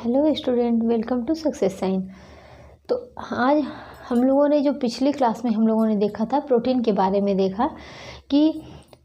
Hello student, welcome to success sign. तो आज हम लोगों ने जो पिछली क्लास में हम लोगों ने देखा था प्रोटीन के बारे में, देखा कि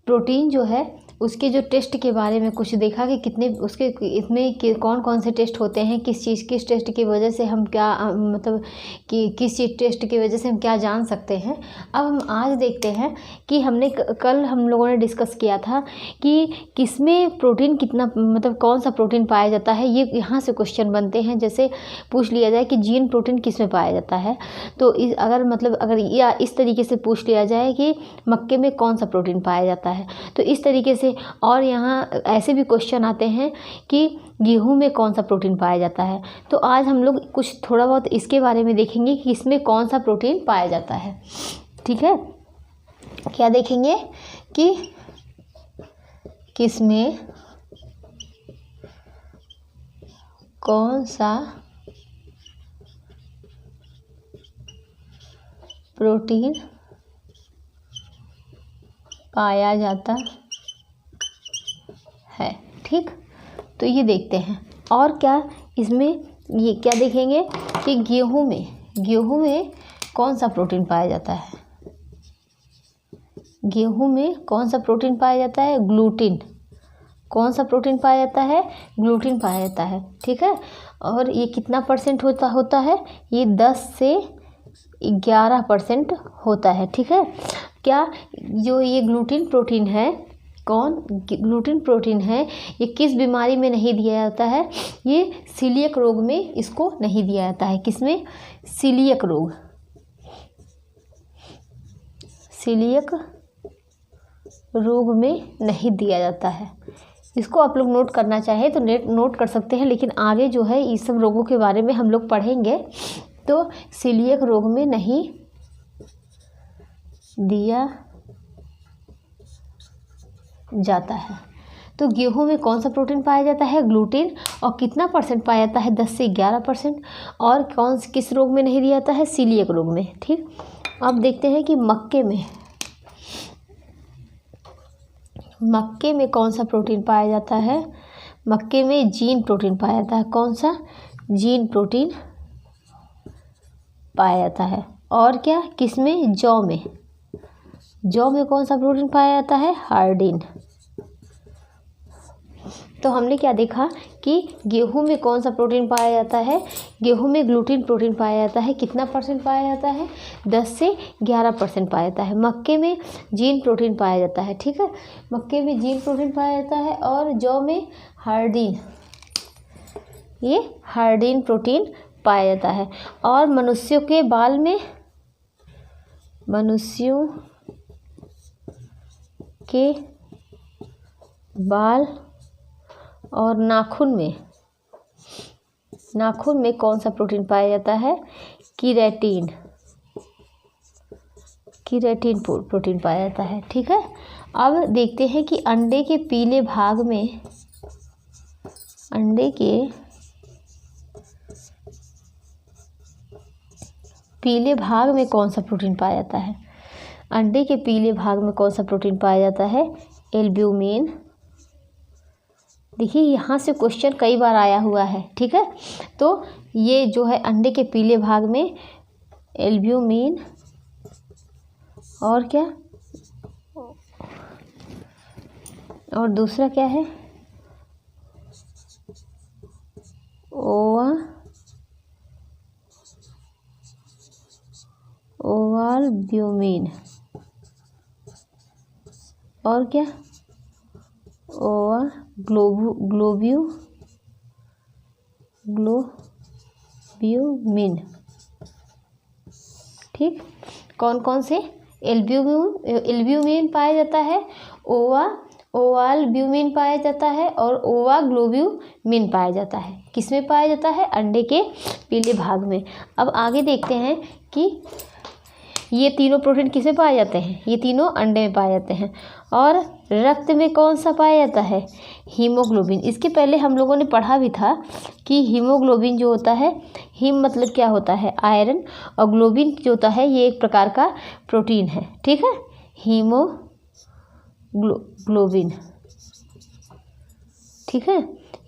प्रोटीन जो है उसके जो टेस्ट के बारे में कुछ देखा कि कितने उसके इसमें कौन कौन से टेस्ट होते हैं, किस टेस्ट की वजह से हम क्या मतलब कि किस चीज़ टेस्ट की वजह से हम क्या जान सकते हैं। अब हम आज देखते हैं कि हमने कल हम लोगों ने डिस्कस किया था कि किसमें प्रोटीन कितना मतलब कौन सा प्रोटीन पाया जाता है। ये यहाँ से क्वेश्चन बनते हैं, जैसे पूछ लिया जाए कि जीन प्रोटीन किस में पाया जाता है, तो अगर या इस तरीके से पूछ लिया जाए कि मक्के में कौन सा प्रोटीन पाया जाता है, तो इस तरीके से। और यहाँ ऐसे भी क्वेश्चन आते हैं कि गेहूं में कौन सा प्रोटीन पाया जाता है। तो आज हम लोग कुछ थोड़ा बहुत इसके बारे में देखेंगे कि इसमें कौन सा प्रोटीन पाया जाता है। ठीक है, क्या देखेंगे कि किसमें कौन सा प्रोटीन पाया जाता है। ठीक, तो ये देखते हैं। और क्या इसमें ये क्या देखेंगे कि गेहूं में कौन सा प्रोटीन पाया जाता है। गेहूं में कौन सा प्रोटीन पाया जाता है? ग्लूटीन। कौन सा प्रोटीन पाया जाता है? ग्लूटीन पाया जाता है। ठीक है, और ये कितना परसेंट होता है? ये 10 से 11% होता है। ठीक है, क्या जो ये ग्लूटीन प्रोटीन है, ग्लूटीन प्रोटीन है, ये किस बीमारी में नहीं दिया जाता है? ये सीलियक रोग में इसको नहीं दिया जाता है। किसमें? सीलियक रोग में नहीं दिया जाता है। इसको आप लोग नोट करना चाहे तो नोट कर सकते हैं, लेकिन आगे जो है इस सब रोगों के बारे में हम लोग पढ़ेंगे, तो सीलियक रोग में नहीं दिया जाता है। तो गेहूं में कौन सा प्रोटीन पाया जाता है? ग्लूटीन। और कितना परसेंट पाया जाता है? 10 से 11%। और किस रोग में नहीं दिया जाता है? सीलियक रोग में। ठीक, अब देखते हैं कि मक्के में कौन सा प्रोटीन पाया जाता है। मक्के में जीन प्रोटीन पाया जाता है। कौन सा? जीन प्रोटीन पाया जाता है। और क्या किसमें? जौ में कौन सा प्रोटीन पाया जाता है? हार्डिन। तो हमने क्या देखा कि गेहूं में कौन सा प्रोटीन पाया जाता है? गेहूं में ग्लूटीन प्रोटीन पाया जाता है। कितना परसेंट पाया जाता है? 10 से 11% पाया जाता है। मक्के में जीन प्रोटीन पाया जाता है। ठीक है, मक्के में जीन प्रोटीन पाया जाता है। और जौ में हार्डिन, ये हार्डिन प्रोटीन पाया जाता है। और मनुष्यों के बाल और नाखून में कौन सा प्रोटीन पाया जाता है? कीरेटिन प्रोटीन पाया जाता है। ठीक है, अब देखते हैं कि अंडे के पीले भाग में कौन सा प्रोटीन पाया जाता है? अंडे के पीले भाग में कौन सा प्रोटीन पाया जाता है? एल्ब्यूमिन। देखिए, यहाँ से क्वेश्चन कई बार आया हुआ है। ठीक है, तो ये जो है अंडे के पीले भाग में एल्ब्यूमिन। और क्या? और दूसरा क्या है? ओवाल्ब्यूमिन। और क्या? ग्लोब्यूमिन। ठीक, कौन कौन से? एल्ब्यूमिन पाया जाता है, ओवाल्ब्यूमिन पाया जाता है, और ओवाग्लोब्यूमिन पाया जाता है। किसमें पाया जाता है? अंडे के पीले भाग में। अब आगे देखते हैं कि ये तीनों प्रोटीन किसमें पाए जाते हैं? ये तीनों अंडे में पाए जाते हैं। और रक्त में कौन सा पाया जाता है? हीमोग्लोबिन। इसके पहले हम लोगों ने पढ़ा भी था कि हीमोग्लोबिन जो होता है, हीम मतलब क्या होता है? आयरन, और ग्लोबिन जो होता है ये एक प्रकार का प्रोटीन है। ठीक है, हीमोग्लोबिन। ठीक है।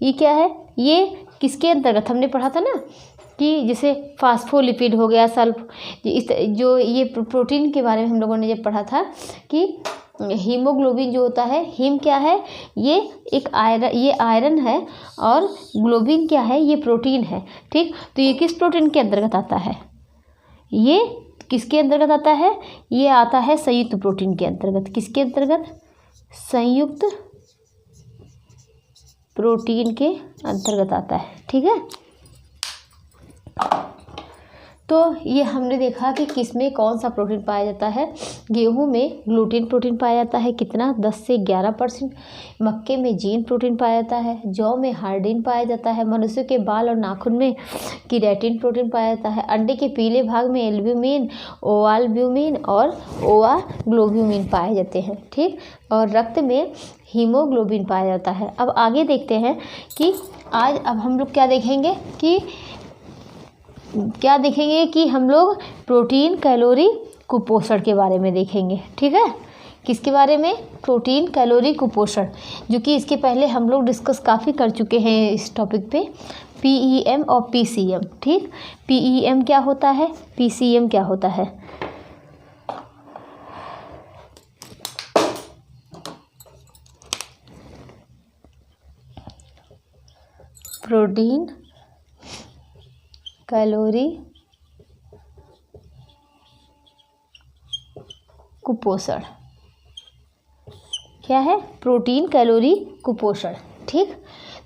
ये क्या है, ये किसके अंतर्गत हमने पढ़ा था ना कि जैसे फास्फोलिपिड हो गया, सल्फ, इस जो ये प्रोटीन के बारे में हम लोगों ने जब पढ़ा था कि हीमोग्लोबिन जो होता है, हीम क्या है, ये एक आयरन, ये आयरन है, और ग्लोबिन क्या है, ये प्रोटीन है, ठीक। तो ये किस प्रोटीन के अंतर्गत आता है, ये किसके अंतर्गत आता है, ये आता है संयुक्त प्रोटीन के अंतर्गत। किसके अंतर्गत, संयुक्त प्रोटीन के अंतर्गत आता है, ठीक है। तो ये हमने देखा कि किस में कौन सा प्रोटीन पाया जाता है। गेहूं में ग्लूटीन प्रोटीन पाया जाता है, कितना, 10 से 11%। मक्के में जीन प्रोटीन पाया जाता है। जौ में हार्डिन पाया जाता है। मनुष्य के बाल और नाखून में कीरेटिन प्रोटीन पाया जाता है। अंडे के पीले भाग में एल्ब्यूमिन, ओवाल्ब्यूमिन और ओवाग्लोब्यूमिन पाए जाते हैं, ठीक। और रक्त में हीमोग्लोबिन पाया जाता है। अब आगे देखते हैं कि आज अब हम लोग क्या देखेंगे कि हम लोग प्रोटीन, कैलोरी, कुपोषण के बारे में देखेंगे, ठीक है। किसके बारे में, प्रोटीन, कैलोरी, कुपोषण, जो कि इसके पहले हम लोग डिस्कस काफ़ी कर चुके हैं इस टॉपिक पे, पीईएम और पीसीएम, ठीक। पीईएम क्या होता है, पीसीएम क्या होता है। प्रोटीन, कैलोरी, कुपोषण, क्या है, प्रोटीन, कैलोरी, कुपोषण, ठीक।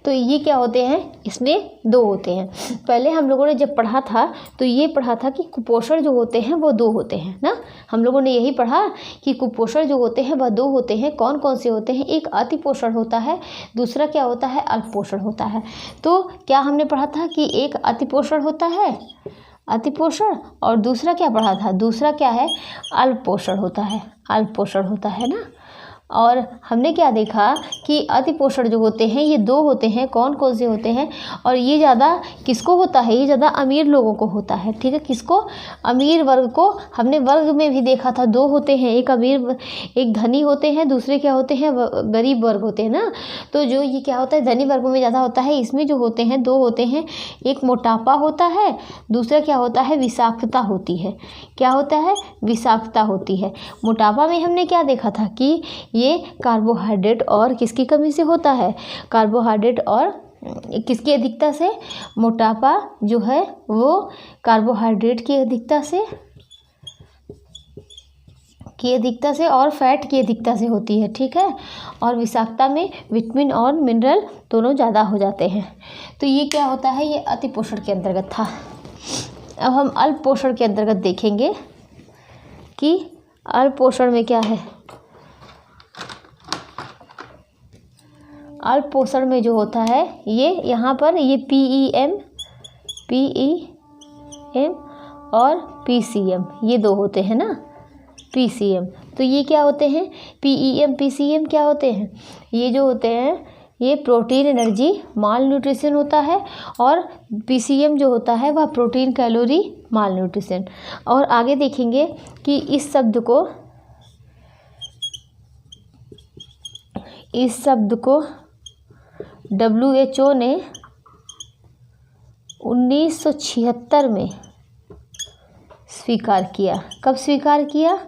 तो ये क्या होते हैं, इसमें दो होते हैं। पहले हम लोगों ने जब पढ़ा था तो ये पढ़ा था कि कुपोषण जो होते हैं वो दो होते हैं ना। हम लोगों ने यही पढ़ा कि कुपोषण जो होते हैं वह दो होते हैं। कौन कौन से होते हैं, एक अति पोषण होता है, दूसरा क्या होता है, अल्प पोषण होता है। तो क्या हमने पढ़ा था कि एक अति पोषण होता है, अति पोषण, और दूसरा क्या पढ़ा था, दूसरा क्या है, अल्प पोषण होता है, अल्प पोषण होता है ना। और हमने क्या देखा कि अति पोषण जो होते हैं ये दो होते हैं। कौन कौन से होते हैं, और ये ज़्यादा किसको होता है, ये ज़्यादा अमीर लोगों को होता है, ठीक है। किसको, अमीर वर्ग को। हमने वर्ग में भी देखा था, दो होते हैं, एक अमीर, एक धनी होते हैं, दूसरे क्या होते हैं, गरीब वर्ग होते हैं ना। तो जो ये क्या होता है, धनी वर्गों में ज़्यादा होता है। इसमें जो होते हैं दो होते हैं, एक मोटापा होता है, दूसरा क्या होता है, विषाक्तता होती है। क्या होता है, विषाक्तता होती है। मोटापा में हमने क्या देखा था कि ये कार्बोहाइड्रेट और किसकी कमी से होता है, कार्बोहाइड्रेट और किसकी अधिकता से, मोटापा जो है वो कार्बोहाइड्रेट की अधिकता से और फैट की अधिकता से होती है, ठीक है। और विषाक्तता में विटामिन और मिनरल दोनों ज़्यादा हो जाते हैं। तो ये क्या होता है, ये अति पोषण के अंतर्गत था। अब हम अल्प पोषण के अंतर्गत देखेंगे कि अल्प पोषण में क्या है। अल्प पोषण में जो होता है, ये यहाँ पर ये पीईएम और पीसीएम, ये दो होते हैं ना, पीसीएम। तो ये क्या होते हैं, पीईएम, पीसीएम क्या होते हैं, ये जो होते हैं ये प्रोटीन, एनर्जी, माल न्यूट्रिशन होता है, और पीसीएम जो होता है वह प्रोटीन, कैलोरी, माल न्यूट्रिशन। और आगे देखेंगे कि इस शब्द को WHO ने 1976 में स्वीकार किया। कब स्वीकार किया,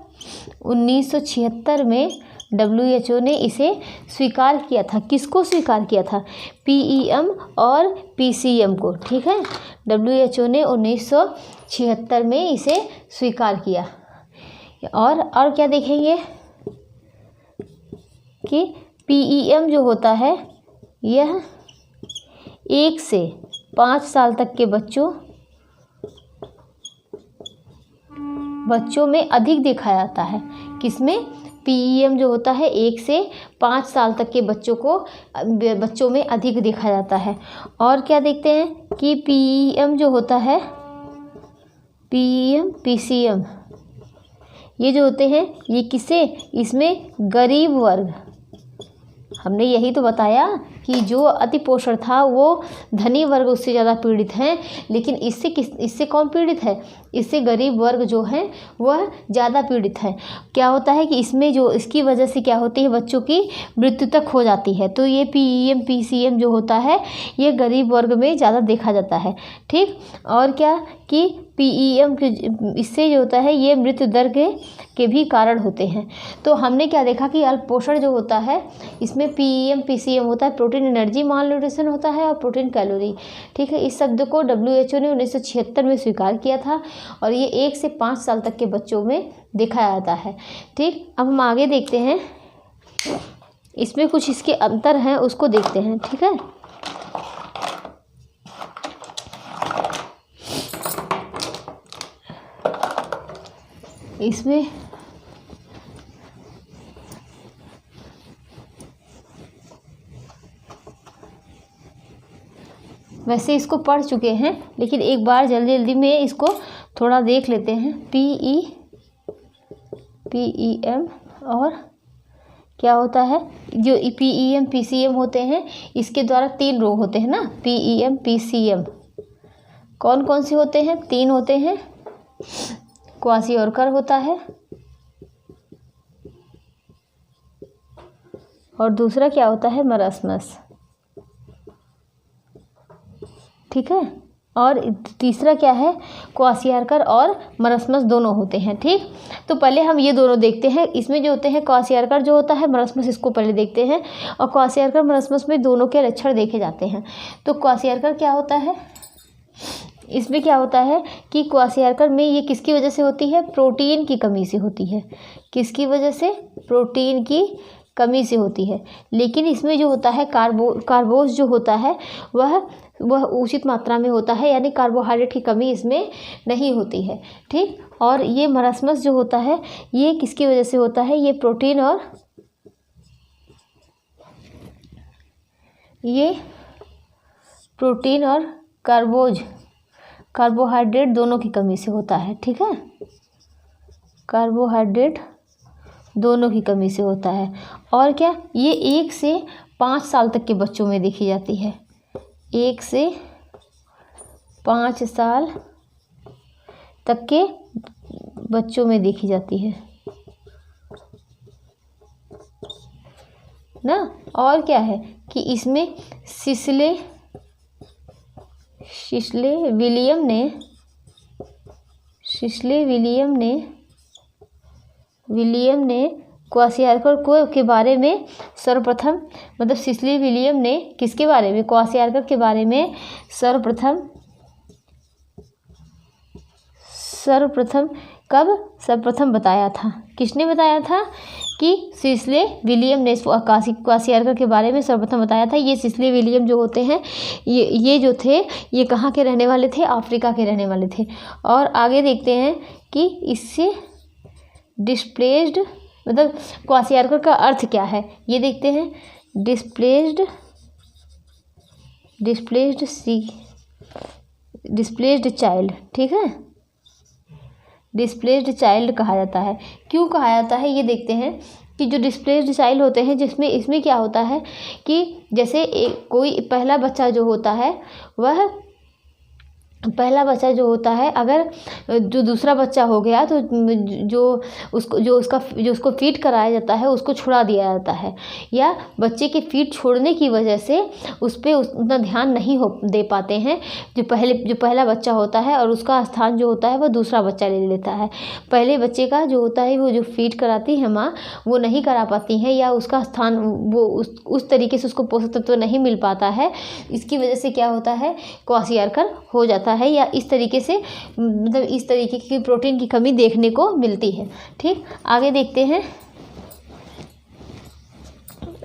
1976 में WHO ने इसे स्वीकार किया था। किसको स्वीकार किया था, पीईएम और पीसीएम को, ठीक है। WHO ने 1976 में इसे स्वीकार किया। और क्या देखेंगे कि पीईएम जो होता है यह 1 से 5 साल तक के बच्चों में अधिक देखा जाता है। किसमें, पीईएम जो होता है 1 से 5 साल तक के बच्चों में अधिक देखा जाता है। और क्या देखते हैं कि पीईएम जो होता है, पीईएम, पीसीएम, ये जो होते हैं ये किसे, इसमें गरीब वर्ग, हमने यही तो बताया कि जो अतिपोषण था वो धनी वर्ग उससे ज़्यादा पीड़ित हैं, लेकिन इससे कौन पीड़ित है, इससे गरीब वर्ग जो है वह ज़्यादा पीड़ित है। क्या होता है कि इसमें जो इसकी वजह से क्या होती है, बच्चों की मृत्यु तक हो जाती है। तो ये PEM PCM जो होता है ये गरीब वर्ग में ज़्यादा देखा जाता है। ठीक, और क्या कि PEM इससे जो होता है ये मृत्यु दर के भी कारण होते हैं। तो हमने क्या देखा कि अल्प पोषण जो होता है इसमें PEM PCM होता है, प्रोटीन एनर्जी माल न्यूट्रिशन होता है और प्रोटीन कैलोरी। ठीक है, इस शब्द को WHO ने 1976 में स्वीकार किया था और ये 1 से 5 साल तक के बच्चों में देखा जाता है। ठीक, अब हम आगे देखते हैं, इसमें कुछ इसके अंतर हैं उसको देखते हैं। ठीक है, इसमें वैसे इसको पढ़ चुके हैं, लेकिन एक बार जल्दी जल्दी में इसको थोड़ा देख लेते हैं। PEM और क्या होता है, जो PEM PCM होते हैं इसके द्वारा 3 रोग होते हैं ना, PEM PCM कौन कौन से होते हैं, 3 होते हैं। क्वाशियोरकर होता है और दूसरा क्या होता है, मरासमस। ठीक है, और तीसरा क्या है, क्वाशियोरकर और मरासमस दोनों होते हैं। ठीक, तो पहले हम ये दोनों देखते हैं। इसमें जो होते हैं क्वाशियोरकर जो होता है, मरासमस इसको पहले देखते हैं। और क्वाशियोरकर मरासमस में दोनों के लक्षण देखे जाते हैं। तो क्वाशियोरकर क्या होता है, इसमें क्या होता है कि क्वाशियोरकर में ये किसकी वजह से होती है, प्रोटीन की कमी से होती है। किसकी वजह से, प्रोटीन की कमी से होती है। लेकिन इसमें जो होता है कार्बोज जो होता है वह उचित मात्रा में होता है, यानी कार्बोहाइड्रेट की कमी इसमें नहीं होती है। ठीक, और ये मरासमस जो होता है ये किसकी वजह से होता है, ये प्रोटीन और कार्बोहाइड्रेट दोनों की कमी से होता है। ठीक है, कार्बोहाइड्रेट दोनों की कमी से होता है। और क्या, ये 1 से 5 साल तक के बच्चों में देखी जाती है। 1 से 5 साल तक के बच्चों में देखी जाती है ना। और क्या है कि इसमें सिस्ले विलियम ने क्वाशियोरकर के बारे में सर्वप्रथम, मतलब सिस्ली विलियम ने किसके बारे में, क्वाशियोरकर के बारे में सर्वप्रथम बताया था। किसने बताया था, कि सिस्ले विलियम ने क्वाशियोरकर के बारे में सर्वप्रथम बताया था। ये सिस्ले विलियम जो होते हैं ये जो थे ये कहाँ के रहने वाले थे, अफ्रीका के रहने वाले थे। और आगे देखते हैं कि इससे डिस्प्लेस्ड, मतलब क्वाशियोरकर का अर्थ क्या है, ये देखते हैं। Displaced child. ठीक है, डिस्प्लेस्ड चाइल्ड कहा जाता है। क्यों कहा जाता है, ये देखते हैं कि जो डिस्प्लेस्ड चाइल्ड होते हैं इसमें क्या होता है कि जैसे कोई पहला बच्चा जो होता है अगर जो दूसरा बच्चा हो गया तो जो उसको फीड कराया जाता है उसको छुड़ा दिया जाता है, या बच्चे के फीड छोड़ने की वजह से उस पर उतना ध्यान नहीं दे पाते हैं जो पहला बच्चा होता है, और उसका स्थान जो होता है वह दूसरा बच्चा ले लेता है। पहले बच्चे का जो होता है वो जो फीड कराती है माँ वो नहीं करा पाती है, या उसका स्थान वो उस तरीके से उसको पोषक तत्व नहीं मिल पाता है। इसकी वजह से क्या होता है, क्वाशियोरकर हो जाता है, या इस तरीके से मतलब इस तरीके की प्रोटीन की कमी देखने को मिलती है। ठीक, आगे देखते हैं।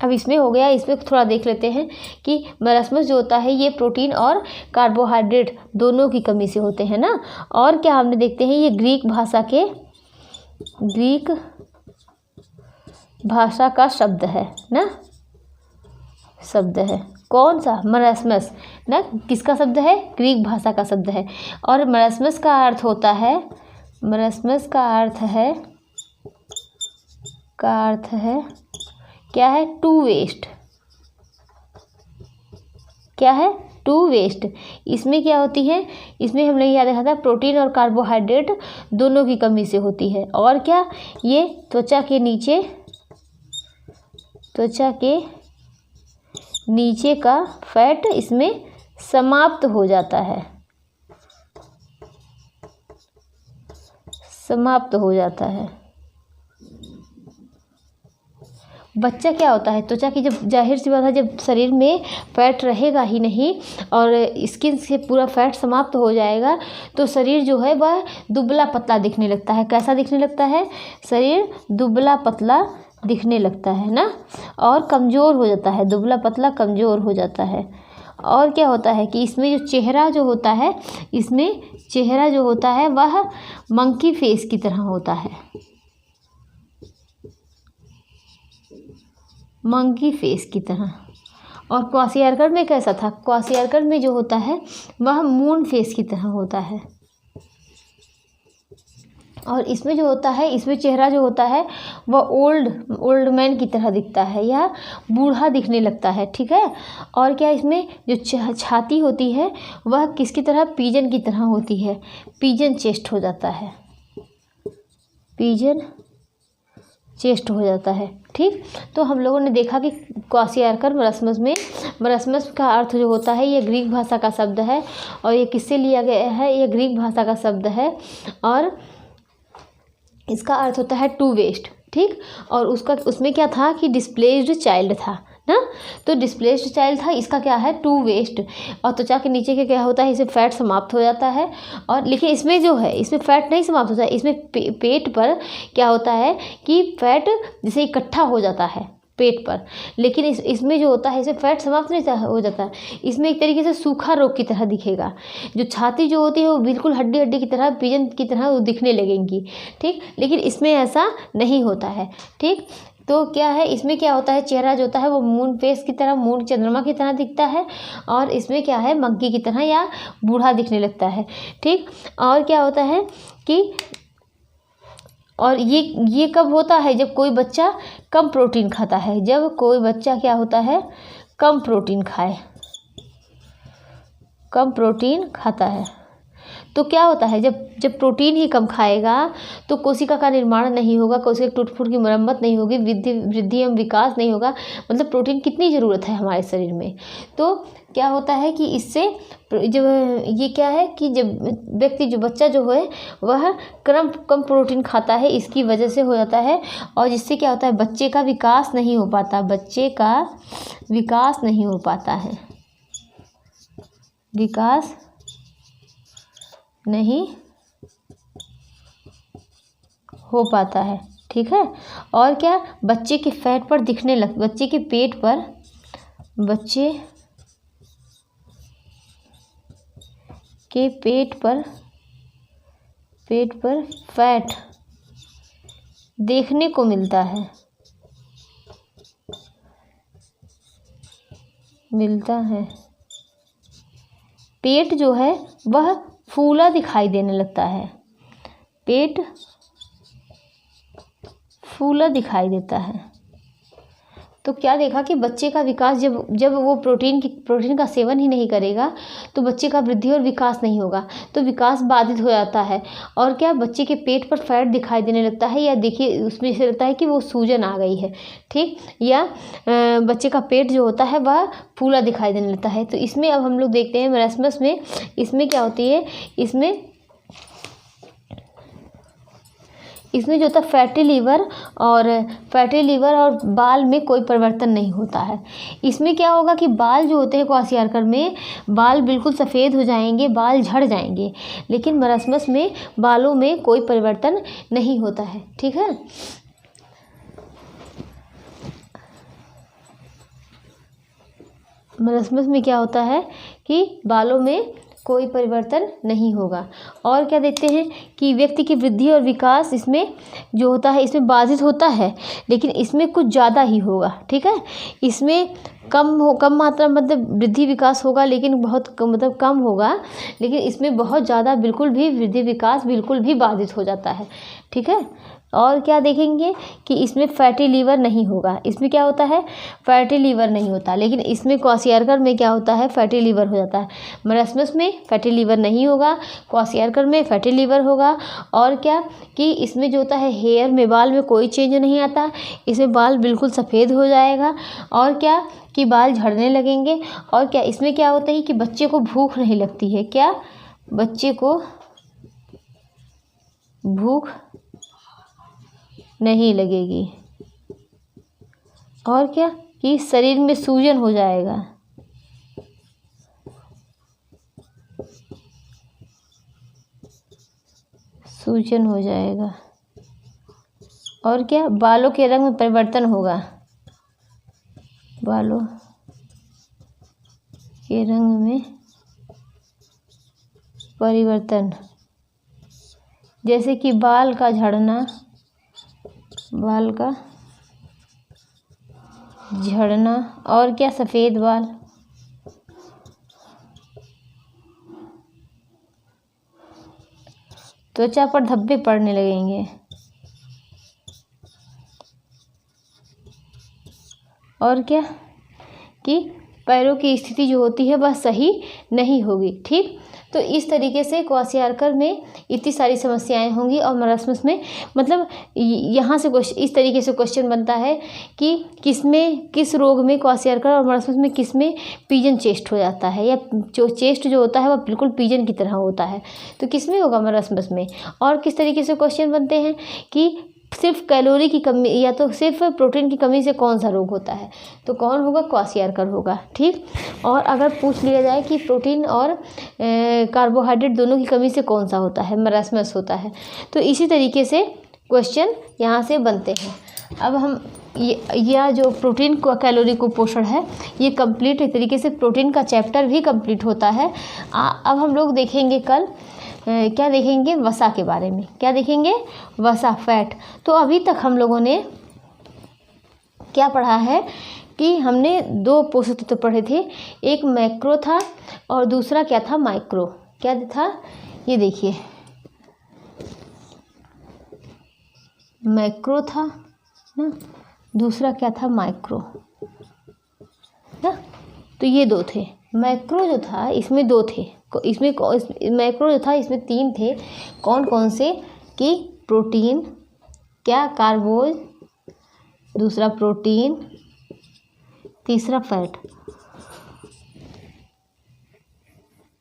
अब इसमें हो गया, इसमें थोड़ा देख लेते हैं कि मरासमस जो होता है ये प्रोटीन और कार्बोहाइड्रेट दोनों की कमी से होते हैं ना। और क्या हमने देखते हैं, ये ग्रीक भाषा का शब्द है ना, शब्द है कौन सा, मरासमस ना, किसका शब्द है, ग्रीक भाषा का शब्द है। और मरासमस का अर्थ होता है, मरासमस का अर्थ है क्या है, टू वेस्ट। क्या है, टू वेस्ट। इसमें क्या होती है, इसमें हमने याद रखा था प्रोटीन और कार्बोहाइड्रेट दोनों की कमी से होती है। और क्या, ये त्वचा के नीचे का फैट इसमें समाप्त हो जाता है, बच्चा क्या होता है, त्वचा की, जब जाहिर सी बात है जब शरीर में फैट रहेगा ही नहीं और स्किन से पूरा फैट समाप्त हो जाएगा तो शरीर जो है वह दुबला पतला दिखने लगता है। कैसा दिखने लगता है, शरीर दुबला पतला दिखने लगता है ना, और कमज़ोर हो जाता है, दुबला पतला कमज़ोर हो जाता है। और क्या होता है कि इसमें जो चेहरा जो होता है, इसमें चेहरा जो होता है वह मंकी फेस की तरह होता है, मंकी फेस की तरह। और क्वासियारकर में कैसा था, क्वासियारकर में जो होता है वह मून फेस की तरह होता है। और इसमें जो होता है, इसमें चेहरा जो होता है वह ओल्ड मैन की तरह दिखता है या बूढ़ा दिखने लगता है, ठीक है। और क्या, इसमें जो छाती होती है वह किसकी तरह, पिजन की तरह होती है, पिजन चेस्ट हो जाता है, पिजन चेस्ट हो जाता है, ठीक। तो हम लोगों ने देखा कि क्वासियारकर मरस्मस का अर्थ जो होता है ये ग्रीक भाषा का शब्द है और ये किससे लिया गया है, ये ग्रीक भाषा का शब्द है और इसका अर्थ होता है टू वेस्ट, ठीक। और उसमें क्या था कि डिस्प्लेस्ड चाइल्ड था ना, तो डिस्प्लेस्ड चाइल्ड था, इसका क्या है, टू वेस्ट। और त्वचा के नीचे के क्या होता है, इसे फैट समाप्त हो जाता है। और लेकिन इसमें जो है, इसमें फैट नहीं समाप्त होता है, इसमें पेट पर क्या होता है कि फैट जैसे इकट्ठा हो जाता है पेट पर। लेकिन इसमें जो होता है, इसे फैट समाप्त नहीं हो जाता है, इसमें एक तरीके से सूखा रोग की तरह दिखेगा। जो छाती जो होती है वो बिल्कुल हड्डी की तरह, पिजन की तरह वो दिखने लगेंगी, ठीक। लेकिन इसमें ऐसा नहीं होता है, ठीक। तो क्या है, इसमें क्या होता है, चेहरा जो होता है वो मून फेस की तरह, मून चंद्रमा की तरह दिखता है। और इसमें क्या है, मंकी की तरह या बूढ़ा दिखने लगता है, ठीक। और क्या होता है कि और ये कब होता है, जब कोई बच्चा कम प्रोटीन खाता है, जब कोई बच्चा क्या होता है, कम प्रोटीन खाता है। तो क्या होता है, जब प्रोटीन ही कम खाएगा तो कोशिका का निर्माण नहीं होगा, कोशिका टूट फूट की मरम्मत नहीं होगी, वृद्धि एवं विकास नहीं होगा। मतलब प्रोटीन कितनी ज़रूरत है हमारे शरीर में। तो क्या होता है कि इससे जब ये क्या है कि जब बच्चा जो है वह कम प्रोटीन खाता है, इसकी वजह से हो जाता है। और जिससे क्या होता है, बच्चे का विकास नहीं हो पाता है, विकास नहीं हो पाता है, ठीक है। और क्या, बच्चे के पेट पर फैट देखने को मिलता है। पेट जो है वह फूला दिखाई देने लगता है, पेट फूला दिखाई देता है। तो क्या देखा कि बच्चे का विकास, जब वो प्रोटीन का सेवन ही नहीं करेगा तो बच्चे का वृद्धि और विकास नहीं होगा, तो विकास बाधित हो जाता है। और क्या, बच्चे के पेट पर फैट दिखाई देने लगता है, या देखिए उसमें से लगता है कि वो सूजन आ गई है, ठीक। या बच्चे का पेट जो होता है वह फूला दिखाई देने लगता है। तो इसमें अब हम लोग देखते हैं मरस्मस में, इसमें क्या होती है, इसमें जो होता है फैटी लीवर और बाल में कोई परिवर्तन नहीं होता है। इसमें क्या होगा कि बाल जो होते हैं क्वासियारकर में, बाल बिल्कुल सफ़ेद हो जाएंगे, बाल झड़ जाएंगे। लेकिन मरस्मस में बालों में कोई परिवर्तन नहीं होता है, ठीक है। मरस्मस में क्या होता है कि बालों में कोई परिवर्तन नहीं होगा। और क्या देखते हैं कि व्यक्ति की वृद्धि और विकास इसमें जो होता है, इसमें बाधित होता है, लेकिन इसमें कुछ ज़्यादा ही होगा, ठीक है। इसमें कम मात्रा मतलब वृद्धि विकास होगा, लेकिन बहुत कम होगा। लेकिन इसमें बहुत ज़्यादा बिल्कुल भी वृद्धि विकास बिल्कुल भी बाधित हो जाता है, ठीक है। और क्या देखेंगे कि इसमें फैटी लीवर नहीं होगा। इसमें क्या होता है, फैटी लीवर नहीं होता, लेकिन इसमें क्वाशियार्कर में क्या होता है, फैटी लीवर हो जाता है। मरस्मस में फैटी लीवर नहीं होगा, क्वाशियार्कर में फैटी लीवर होगा। और क्या कि इसमें जो होता है हेयर में, बाल में कोई चेंज नहीं आता, इसमें बाल बिल्कुल सफ़ेद हो जाएगा। और क्या कि बाल झड़ने लगेंगे। और क्या इसमें क्या होता है कि बच्चे को भूख नहीं लगती है। क्या, बच्चे को भूख नहीं लगेगी। और क्या कि शरीर में सूजन हो जाएगा। सूजन हो जाएगा। और क्या, बालों के रंग में परिवर्तन होगा। बालों के रंग में परिवर्तन, जैसे कि बाल का झड़ना, बाल का झड़ना। और क्या, सफ़ेद बाल। त्वचा पर धब्बे पड़ने लगेंगे। और क्या कि पैरों की स्थिति जो होती है वह सही नहीं होगी। ठीक, तो इस तरीके से क्वाशियार्कर में इतनी सारी समस्याएं होंगी। और मरस्मस में मतलब यहाँ से इस तरीके से क्वेश्चन बनता है कि किसमें, किस रोग में, क्वाशियार्कर और मरस्मस में किस में पिजन चेस्ट हो जाता है, या जो चेस्ट जो होता है वह बिल्कुल पिजन की तरह होता है, तो किस में होगा, मरस्मस में। और किस तरीके से क्वेश्चन बनते हैं कि सिर्फ कैलोरी की कमी या तो सिर्फ प्रोटीन की कमी से कौन सा रोग होता है, तो कौन होगा, क्वाशियार्कर होगा। ठीक, और अगर पूछ लिया जाए कि प्रोटीन और कार्बोहाइड्रेट दोनों की कमी से कौन सा होता है, मरस्मस होता है। तो इसी तरीके से क्वेश्चन यहाँ से बनते हैं। अब हम यह जो प्रोटीन को कैलोरी कुपोषण है, ये कंप्लीट एक तरीके से प्रोटीन का चैप्टर भी कंप्लीट होता है। अब हम लोग देखेंगे कल क्या देखेंगे, वसा के बारे में। क्या देखेंगे, वसा, फैट। तो अभी तक हम लोगों ने क्या पढ़ा है कि हमने दो पोषक तत्व पढ़े थे, एक मैक्रो था और दूसरा क्या था, माइक्रो। क्या था, ये देखिए, मैक्रो था ना, दूसरा क्या था, माइक्रो ना। तो ये दो थे। मैक्रो जो था इसमें दो थे, इसमें मैक्रो जो था इसमें तीन थे। कौन कौन से, कि प्रोटीन, क्या, कार्बोज, दूसरा प्रोटीन, तीसरा फैट,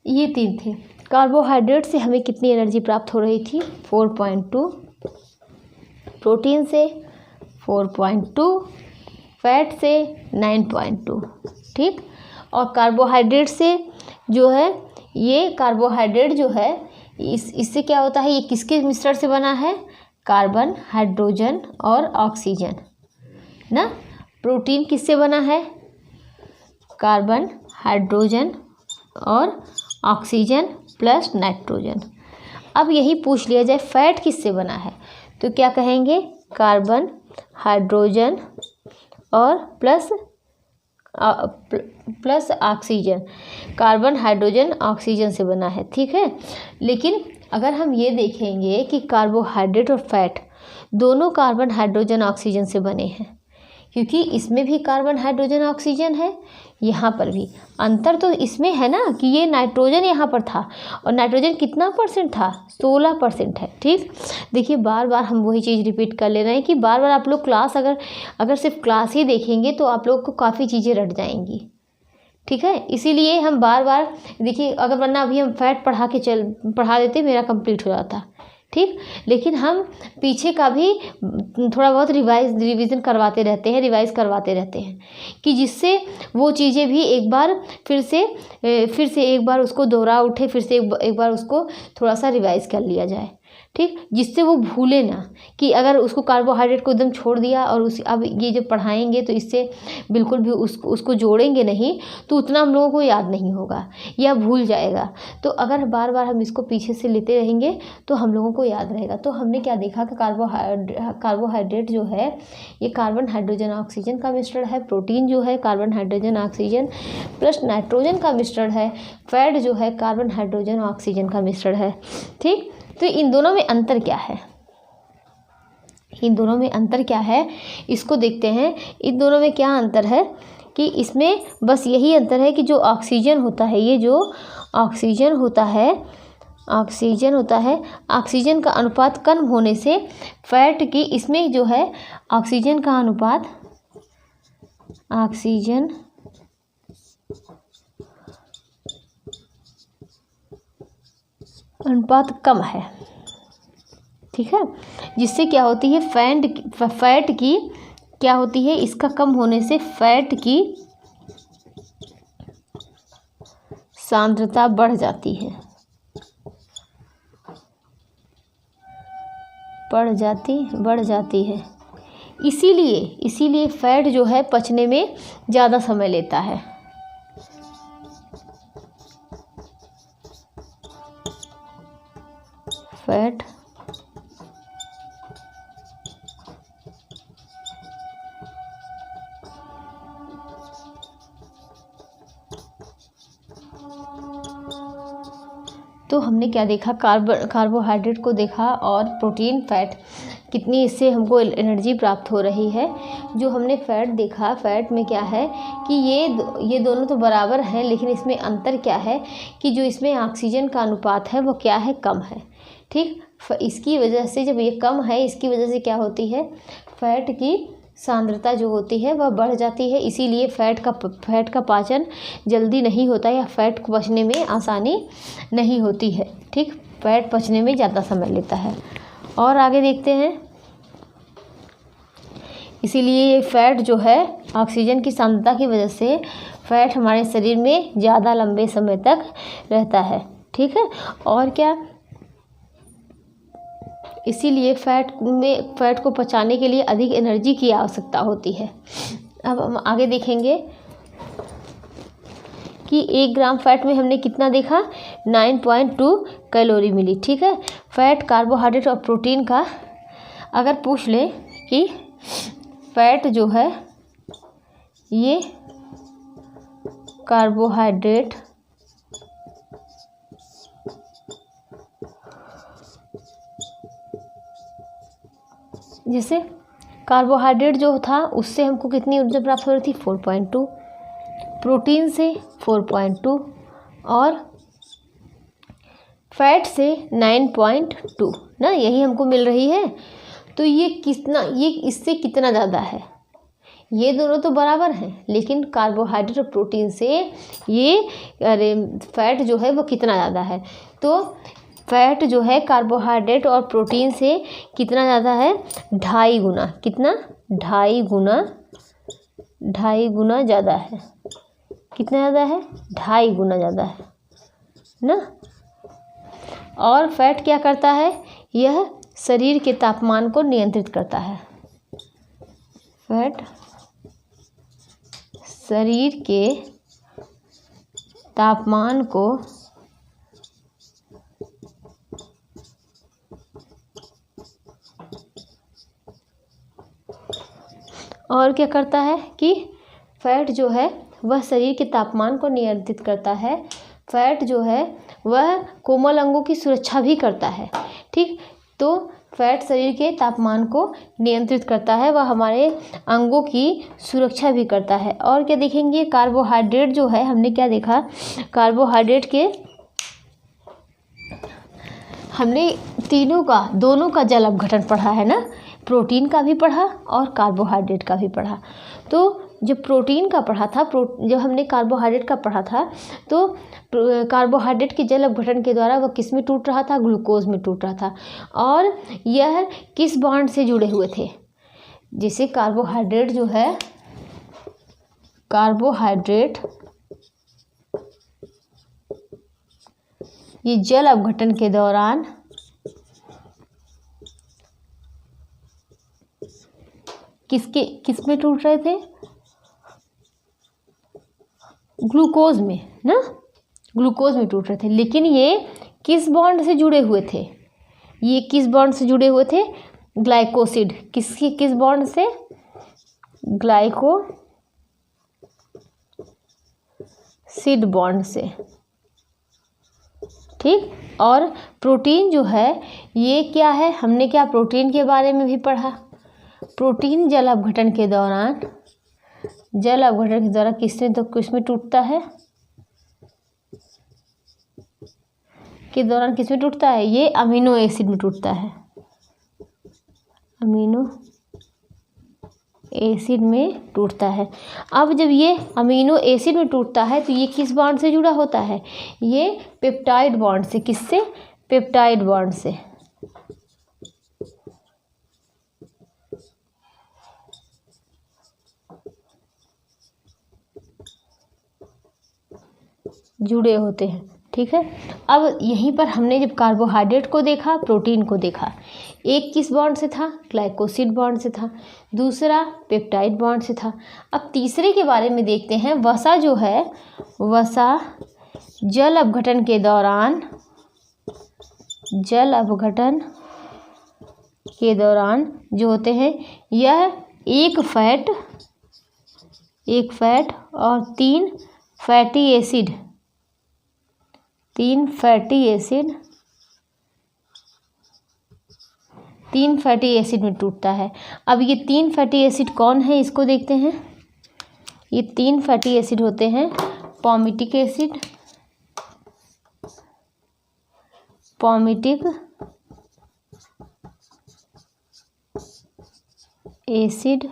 ये तीन थे। कार्बोहाइड्रेट से हमें कितनी एनर्जी प्राप्त हो रही थी, 4.2, प्रोटीन से 4.2, फैट से 9.2। ठीक, और कार्बोहाइड्रेट से जो है, ये कार्बोहाइड्रेट जो है इससे क्या होता है, ये किसके मिश्रण से बना है, कार्बन, हाइड्रोजन और ऑक्सीजन ना। प्रोटीन किससे बना है, कार्बन, हाइड्रोजन और ऑक्सीजन प्लस नाइट्रोजन। अब यही पूछ लिया जाए फैट किससे बना है, तो क्या कहेंगे, कार्बन, हाइड्रोजन और plus oxygen. Carbon, hydrogen, oxygen से बना है। ठीक है, लेकिन अगर हम ये देखेंगे कि कार्बोहाइड्रेट और फैट दोनों कार्बन, हाइड्रोजन, ऑक्सीजन से बने हैं, क्योंकि इसमें भी कार्बन, हाइड्रोजन, ऑक्सीजन है, यहाँ पर भी। अंतर तो इसमें है ना कि ये नाइट्रोजन यहाँ पर था, और नाइट्रोजन कितना परसेंट था, 16% है। ठीक, देखिए बार बार हम वही चीज़ रिपीट कर ले रहे हैं कि बार बार आप लोग क्लास अगर सिर्फ क्लास ही देखेंगे तो आप लोग को काफ़ी चीज़ें रट जाएंगी। ठीक है, इसीलिए हम बार बार देखिए, अगर वरना अभी हम फैट पढ़ा देते मेरा कंप्लीट हो जाता। ठीक, लेकिन हम पीछे का भी थोड़ा बहुत रिवीजन करवाते रहते हैं, रिवाइज़ करवाते रहते हैं, कि जिससे वो चीज़ें भी एक बार फिर से एक बार उसको दोहरा उठे, फिर से एक बार उसको थोड़ा सा रिवाइज़ कर लिया जाए। ठीक, जिससे वो भूले ना, कि अगर उसको कार्बोहाइड्रेट को एकदम छोड़ दिया और अब ये जब पढ़ाएंगे तो इससे बिल्कुल भी उसको जोड़ेंगे नहीं, तो उतना हम लोगों को याद नहीं होगा या भूल जाएगा। तो अगर बार बार हम इसको पीछे से लेते रहेंगे तो हम लोगों को याद रहेगा। तो हमने क्या देखा कि कार्बोहाइड्रेट जो है ये कार्बन, हाइड्रोजन, ऑक्सीजन का मिश्रण है। प्रोटीन जो है carbon, hydrogen, oxygen plus nitrogen का मिश्रण है। फैट जो है कार्बन, हाइड्रोजन, ऑक्सीजन का मिश्रण है। ठीक, तो इन दोनों में अंतर क्या है, इन दोनों में अंतर क्या है इसको देखते हैं। इन दोनों में क्या अंतर है कि इसमें बस यही अंतर है कि जो ऑक्सीजन होता है, ये जो ऑक्सीजन होता है, ऑक्सीजन का अनुपात कम होने से फैट की, इसमें जो है ऑक्सीजन का अनुपात कम है, ठीक है। जिससे क्या होती है, फैट की क्या होती है, इसका कम होने से फैट की सांद्रता बढ़ जाती है, बढ़ जाती है। इसीलिए फैट जो है पचने में ज़्यादा समय लेता है। फैट तो हमने क्या देखा, कार्बोहाइड्रेट को देखा और प्रोटीन, फैट, कितनी इससे हमको एनर्जी प्राप्त हो रही है। जो हमने फैट देखा, फैट में क्या है कि ये दोनों तो बराबर हैं, लेकिन इसमें अंतर क्या है कि जो इसमें ऑक्सीजन का अनुपात है वो क्या है, कम है, ठीक। इसकी वजह से, जब ये कम है, इसकी वजह से क्या होती है, फैट की सांद्रता जो होती है वह बढ़ जाती है। इसीलिए फैट का पाचन जल्दी नहीं होता या फैट को पचने में आसानी नहीं होती है, ठीक। फैट पचने में ज़्यादा समय लेता है। और आगे देखते हैं, इसीलिए ये फैट जो है ऑक्सीजन की सांद्रता की वजह से फैट हमारे शरीर में ज़्यादा लंबे समय तक रहता है, ठीक है। और क्या, इसीलिए फैट को पचाने के लिए अधिक एनर्जी की आवश्यकता होती है। अब हम आगे देखेंगे कि 1 ग्राम फैट में हमने कितना देखा, 9.2 कैलोरी मिली, ठीक है। फैट, कार्बोहाइड्रेट और प्रोटीन का अगर पूछ ले कि फैट जो है ये कार्बोहाइड्रेट जैसे कार्बोहाइड्रेट जो था उससे हमको कितनी ऊर्जा प्राप्त हो रही थी, 4.2, प्रोटीन से 4.2 और फैट से 9.2 ना, यही हमको मिल रही है। तो ये इससे कितना ज़्यादा है, ये दोनों तो बराबर हैं, लेकिन कार्बोहाइड्रेट और प्रोटीन से फैट जो है वो कितना ज़्यादा है। तो फैट जो है कार्बोहाइड्रेट और प्रोटीन से कितना ज़्यादा है, 2.5 गुना, कितना, 2.5 गुना ज़्यादा है। कितना ज़्यादा है, 2.5 गुना ज़्यादा है ना। और फैट क्या करता है, यह शरीर के तापमान को नियंत्रित करता है। फैट शरीर के तापमान को और क्या करता है कि फैट जो है वह शरीर के तापमान को नियंत्रित करता है। फैट जो है वह कोमल अंगों की सुरक्षा भी करता है, ठीक। तो फैट शरीर के तापमान को नियंत्रित करता है, वह हमारे अंगों की सुरक्षा भी करता है। और क्या देखेंगे, कार्बोहाइड्रेट जो है, हमने क्या देखा, कार्बोहाइड्रेट के हमने दोनों का जल अपघटन पढ़ा है ना, प्रोटीन का भी पढ़ा और कार्बोहाइड्रेट का भी पढ़ा। तो जब प्रोटीन का पढ़ा था, जब हमने कार्बोहाइड्रेट का पढ़ा था, तो कार्बोहाइड्रेट के जल अपघटन के द्वारा वह किस में टूट रहा था, ग्लूकोज में टूट रहा था। और यह किस बॉन्ड से जुड़े हुए थे, जैसे कार्बोहाइड्रेट जो है, कार्बोहाइड्रेट ये जल अपघटन के दौरान किस में टूट रहे थे, ग्लूकोज में ना, ग्लूकोज में टूट रहे थे। लेकिन ये किस बॉन्ड से जुड़े हुए थे, ये किस बॉन्ड से जुड़े हुए थे, ग्लाइकोसिड, किस बॉन्ड से, ग्लाइकोसिड बॉन्ड से, ठीक। और प्रोटीन जो है ये क्या है, हमने क्या प्रोटीन के बारे में भी पढ़ा, प्रोटीन जल अपघटन के दौरान किसमें टूटता है, किसमें टूटता है? ये अमीनो एसिड में टूटता है, अमीनो एसिड में टूटता है। अब जब ये अमीनो एसिड में टूटता है तो ये किस बॉन्ड से जुड़ा होता है? ये पेप्टाइड बॉन्ड से। किससे? पेप्टाइड बॉन्ड से। जुड़े होते हैं, ठीक है। अब यहीं पर हमने जब कार्बोहाइड्रेट को देखा, प्रोटीन को देखा, एक किस बॉन्ड से था? ग्लाइकोसिड बॉन्ड से था, दूसरा पेप्टाइड बॉन्ड से था। अब तीसरे के बारे में देखते हैं। वसा जो है, वसा जल अपघटन के दौरान जो होते हैं, यह एक फैट और तीन फैटी एसिड में टूटता है। अब ये 3 फैटी एसिड कौन है, इसको देखते हैं। ये 3 फैटी एसिड होते हैं पॉमिटिक एसिड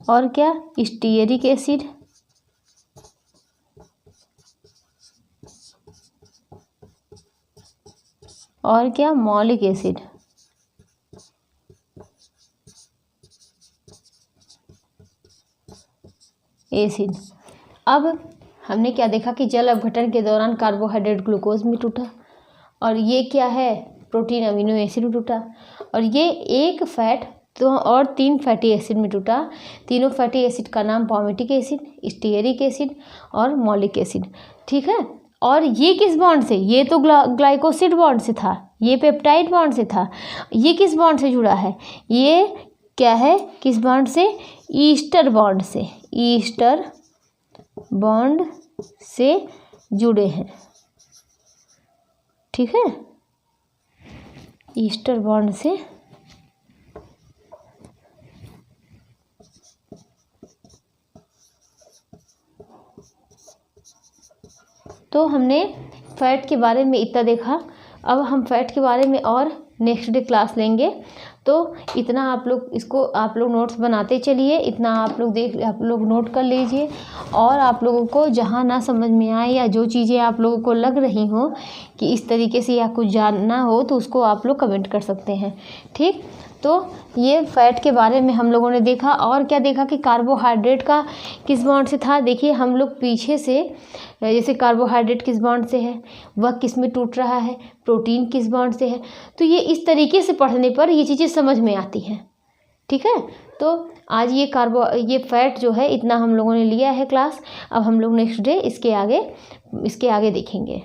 और क्या? स्टीयरिक एसिड और क्या? मॉलिक एसिड। अब हमने क्या देखा कि जल अपघटन के दौरान कार्बोहाइड्रेट ग्लूकोज में टूटा, और ये क्या है? प्रोटीन अमीनो एसिड में टूटा, और ये एक फैट तो और 3 फैटी एसिड में टूटा। तीनों फैटी एसिड का नाम पॉमिटिक एसिड, स्टीयरिक एसिड और मॉलिक एसिड, ठीक है। और ये किस बॉन्ड से? ये तो ग्लाइकोसिड बॉन्ड से था, ये पेप्टाइड बॉन्ड से था। ये किस बॉन्ड से जुड़ा है? ये क्या है? किस बॉन्ड से? ईस्टर बॉन्ड से। ईस्टर बॉन्ड से जुड़े हैं, ठीक है। ईस्टर बॉन्ड से तो हमने फैट के बारे में इतना देखा। अब हम फैट के बारे में और नेक्स्ट डे क्लास लेंगे। तो इतना आप लोग नोट्स बनाते चलिए, इतना आप लोग नोट कर लीजिए। और आप लोगों को जहाँ ना समझ में आए या जो चीज़ें आप लोगों को लग रही हो कि इस तरीके से या कुछ जानना हो तो उसको आप लोग कमेंट कर सकते हैं, ठीक। तो ये फैट के बारे में हम लोगों ने देखा। और क्या देखा कि कार्बोहाइड्रेट का किस बॉन्ड से था। देखिए हम लोग पीछे से, जैसे कार्बोहाइड्रेट किस बॉन्ड से है, वह किस में टूट रहा है, प्रोटीन किस बॉन्ड से है। तो ये इस तरीके से पढ़ने पर ये चीज़ें समझ में आती हैं, ठीक है। तो आज ये फैट जो है इतना हम लोगों ने लिया है क्लास। अब हम लोग नेक्स्ट डे इसके आगे देखेंगे।